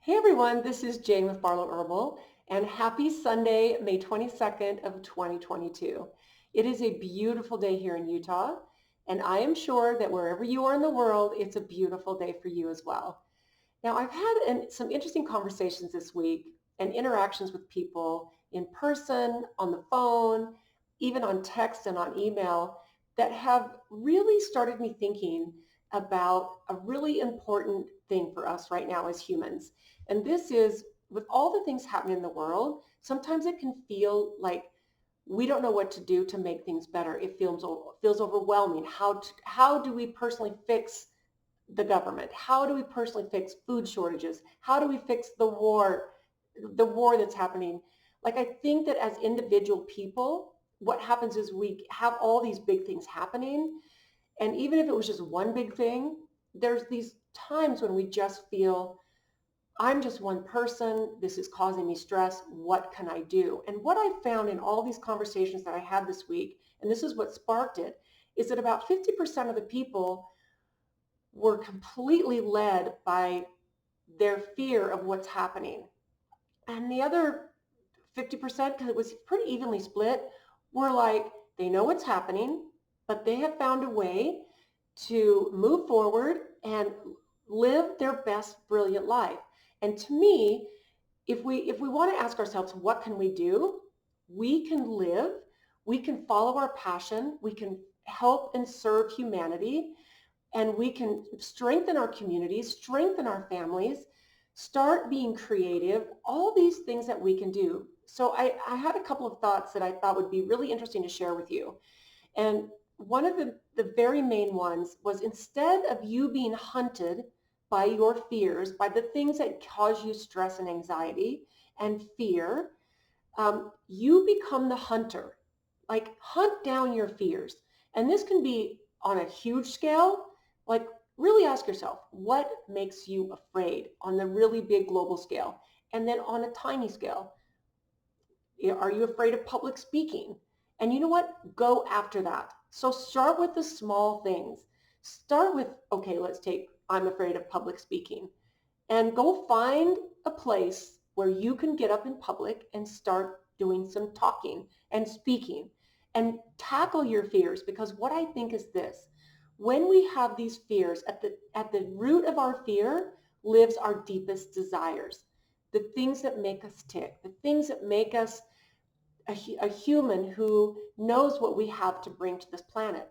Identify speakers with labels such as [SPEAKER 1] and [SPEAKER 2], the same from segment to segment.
[SPEAKER 1] Hey everyone, this is Jane with Barlow Herbal, and happy Sunday, May 22nd of 2022. It is a beautiful day here in Utah, and I am sure that wherever you are in the world, it's a beautiful day for you as well. Now, I've had some interesting conversations this week and interactions with people in person, on the phone, even on text and on email that have really started me thinking about a really important thing for us right now as humans. And this is with all the things happening in the world, sometimes it can feel like we don't know what to do to make things better. It feels overwhelming. How do we personally fix the government? How do we personally fix food shortages? How do we fix the war that's happening? Like, I think that as individual people, what happens is we have all these big things happening. And even if it was just one big thing, there's these times when we just feel, I'm just one person. This is causing me stress. What can I do? And what I found in all these conversations that I had this week, and this is what sparked it, is that about 50% of the people were completely led by their fear of what's happening. And the other 50%, because it was pretty evenly split, were like, they know what's happening, but they have found a way to move forward and live their best brilliant life. And to me, if we want to ask ourselves, what can we do? We can live, we can follow our passion, we can help and serve humanity, and we can strengthen our communities, strengthen our families, start being creative, all these things that we can do. So I had a couple of thoughts that I thought would be really interesting to share with you. And one of the very main ones was, instead of you being hunted by your fears, by the things that cause you stress and anxiety and fear, you become the hunter. Like, hunt down your fears. And this can be on a huge scale. Like, really ask yourself, what makes you afraid on the really big global scale? And then on a tiny scale, are you afraid of public speaking? And you know what? Go after that. So start with the small things. Start with, okay, let's take, I'm afraid of public speaking. And go find a place where you can get up in public and start doing some talking and speaking and tackle your fears. Because what I think is this: when we have these fears, at the root of our fear lives our deepest desires, the things that make us tick, the things that make us a human who knows what we have to bring to this planet.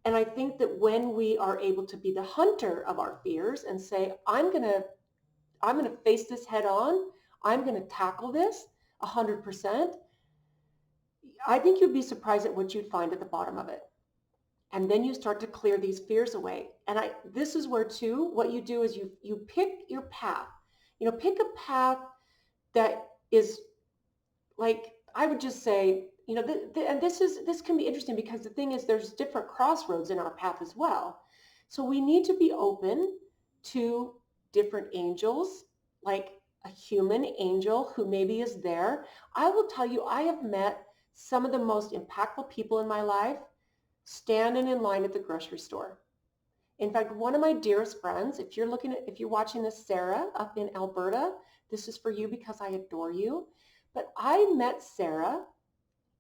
[SPEAKER 1] And I think that when we are able to be the hunter of our fears and say, I'm going to face this head on, I'm going to tackle this 100%, I think you'd be surprised at what you'd find at the bottom of it. And then you start to clear these fears away. And this is where too, what you do is you pick your path. Pick a path that is, like, I would just say, and this can be interesting, because the thing is, there's different crossroads in our path as well. So we need to be open to different angels, like a human angel who maybe is there. I will tell you, I have met some of the most impactful people in my life standing in line at the grocery store. In fact, one of my dearest friends, if you're watching this, Sarah up in Alberta, this is for you because I adore you. But I met Sarah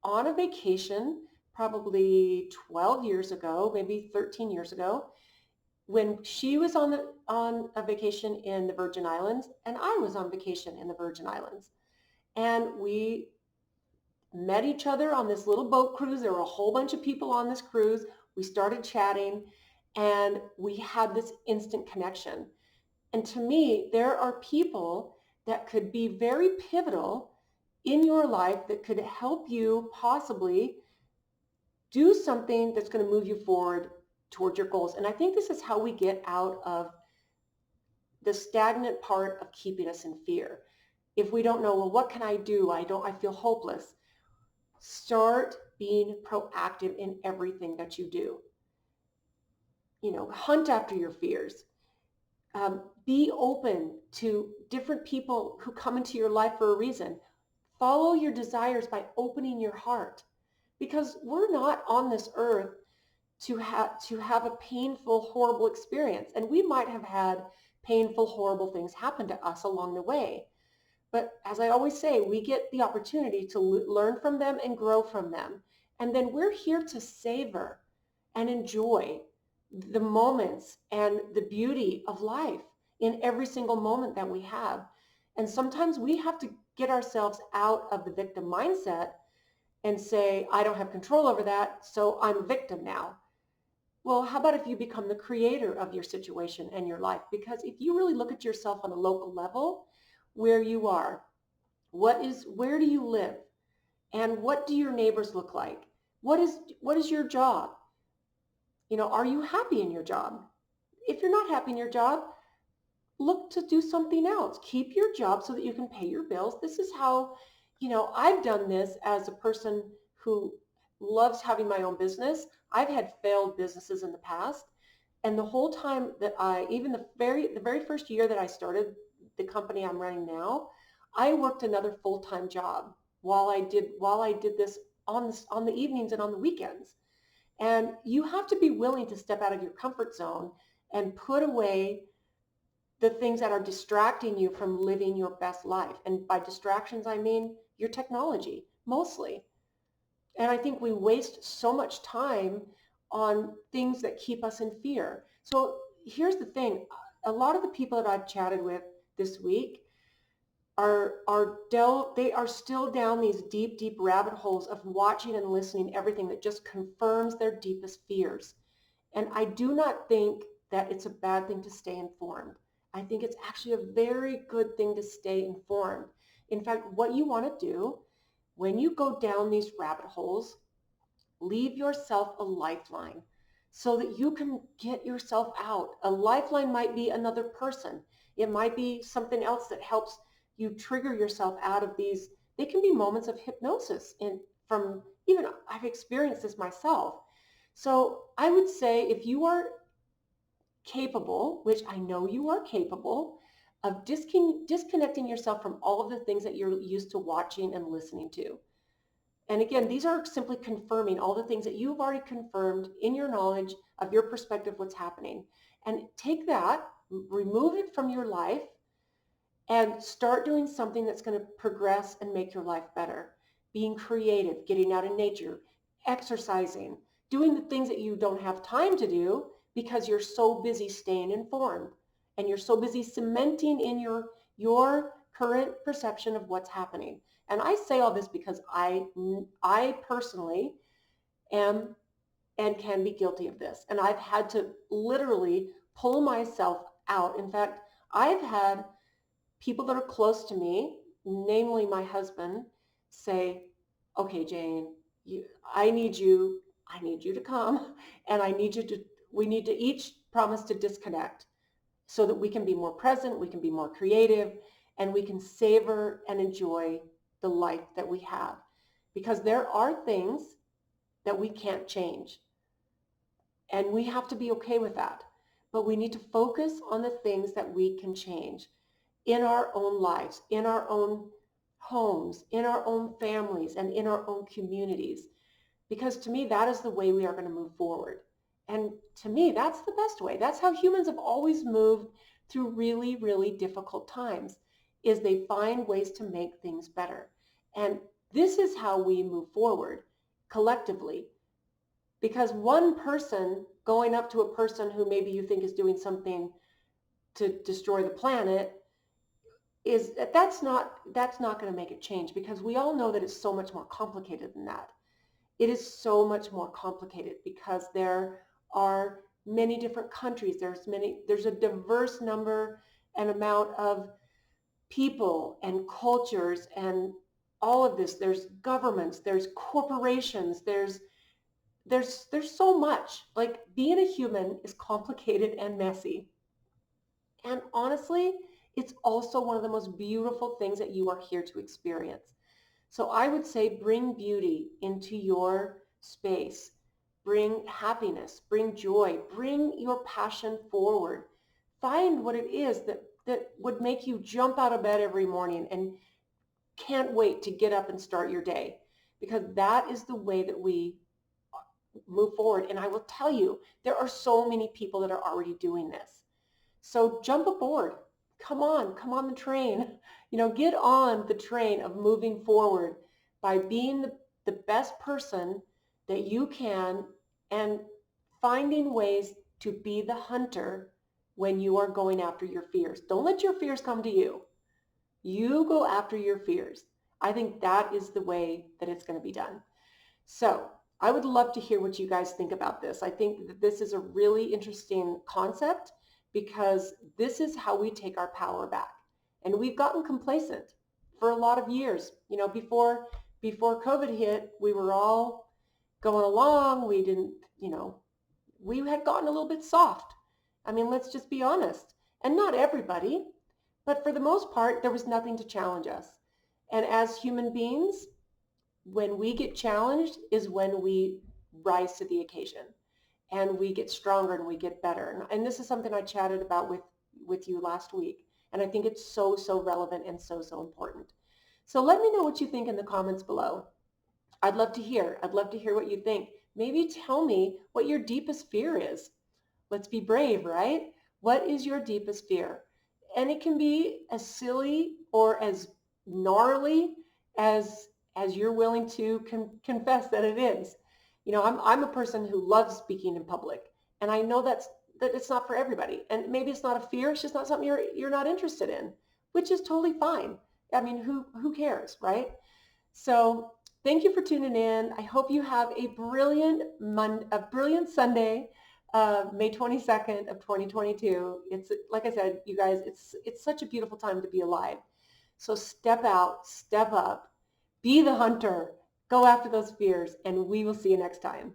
[SPEAKER 1] on a vacation probably 12 years ago, maybe 13 years ago, when she was on a vacation in the Virgin Islands and I was on vacation in the Virgin Islands. And we met each other on this little boat cruise. There were a whole bunch of people on this cruise. We started chatting and we had this instant connection. And to me, there are people that could be very pivotal in your life that could help you possibly do something that's going to move you forward towards your goals. And I think this is how we get out of the stagnant part of keeping us in fear. If we don't know, well, what can I do? I feel hopeless. Start being proactive in everything that you do. Hunt after your fears. Be open to different people who come into your life for a reason. Follow your desires by opening your heart, because we're not on this earth to have a painful, horrible experience. And we might have had painful, horrible things happen to us along the way. But as I always say, we get the opportunity to learn from them and grow from them. And then we're here to savor and enjoy the moments and the beauty of life in every single moment that we have. And sometimes we have to get ourselves out of the victim mindset and say, I don't have control over that, so I'm a victim now. Well, how about if you become the creator of your situation and your life? Because if you really look at yourself on a local level, where you are, where do you live? And what do your neighbors look like? What is your job? Are you happy in your job? If you're not happy in your job, look to do something else. Keep your job so that you can pay your bills. This is how, I've done this as a person who loves having my own business. I've had failed businesses in the past. And the whole time that even the very first year that I started the company I'm running now, I worked another full-time job while I did this on the evenings and on the weekends. And you have to be willing to step out of your comfort zone and put away the things that are distracting you from living your best life. And by distractions, I mean your technology, mostly. And I think we waste so much time on things that keep us in fear. So here's the thing. A lot of the people that I've chatted with this week they are still down these deep, deep rabbit holes of watching and listening everything that just confirms their deepest fears. And I do not think that it's a bad thing to stay informed. I think it's actually a very good thing to stay informed. In fact, what you want to do when you go down these rabbit holes, leave yourself a lifeline so that you can get yourself out. A lifeline might be another person. It might be something else that helps you trigger yourself out of these. They can be moments of hypnosis from even I've experienced this myself. So I would say if you are capable, which I know you are capable, of disconnecting yourself from all of the things that you're used to watching and listening to. And again, these are simply confirming all the things that you've already confirmed in your knowledge of your perspective, what's happening. And take that, remove it from your life, and start doing something that's going to progress and make your life better. Being creative, getting out in nature, exercising, doing the things that you don't have time to do because you're so busy staying informed and you're so busy cementing in your current perception of what's happening. And I say all this because I personally am and can be guilty of this. And I've had to literally pull myself out. In fact, I've had people that are close to me, namely my husband, say, okay, Jane, I need you to come, and we need to each promise to disconnect so that we can be more present, we can be more creative, and we can savor and enjoy the life that we have. Because there are things that we can't change, and we have to be okay with that. But we need to focus on the things that we can change in our own lives, in our own homes, in our own families, and in our own communities. Because to me, that is the way we are going to move forward. And to me, that's the best way. That's how humans have always moved through really, really difficult times, is they find ways to make things better. And this is how we move forward collectively. Because one person going up to a person who maybe you think is doing something to destroy the planet, that's not going to make it change, because we all know that it's so much more complicated than that. It is so much more complicated because there are many different countries. There's a diverse number and amount of people and cultures and all of this. There's governments, there's corporations, there's so much. Like, being a human is complicated and messy. And honestly, it's also one of the most beautiful things that you are here to experience. So I would say bring beauty into your space. Bring happiness, bring joy, bring your passion forward. Find what it is that would make you jump out of bed every morning and can't wait to get up and start your day, because that is the way that we move forward. And I will tell you, there are so many people that are already doing this. So jump aboard. Come on the train. Get on the train of moving forward by being the best person that you can and finding ways to be the hunter when you are going after your fears. Don't let your fears come to you. You go after your fears. I think that is the way that it's going to be done. So I would love to hear what you guys think about this. I think that this is a really interesting concept because this is how we take our power back. And we've gotten complacent for a lot of years. Before COVID hit, we were all going along. We didn't, we had gotten a little bit soft. I mean, let's just be honest. And not everybody, but for the most part, there was nothing to challenge us. And as human beings, when we get challenged is when we rise to the occasion and we get stronger and we get better. And this is something I chatted about with you last week. And I think it's so, so relevant and so, so important. So let me know what you think in the comments below. I'd love to hear. I'd love to hear what you think. Maybe tell me what your deepest fear is. Let's be brave, right? What is your deepest fear? And it can be as silly or as gnarly as you're willing to confess that it is. I'm a person who loves speaking in public, and I know that it's not for everybody. And maybe it's not a fear; it's just not something you're not interested in, which is totally fine. I mean, who cares, right? So thank you for tuning in. I hope you have a brilliant Sunday, May 22nd of 2022. It's like I said, you guys, it's such a beautiful time to be alive. So step out, step up, be the hunter, go after those fears, and we will see you next time.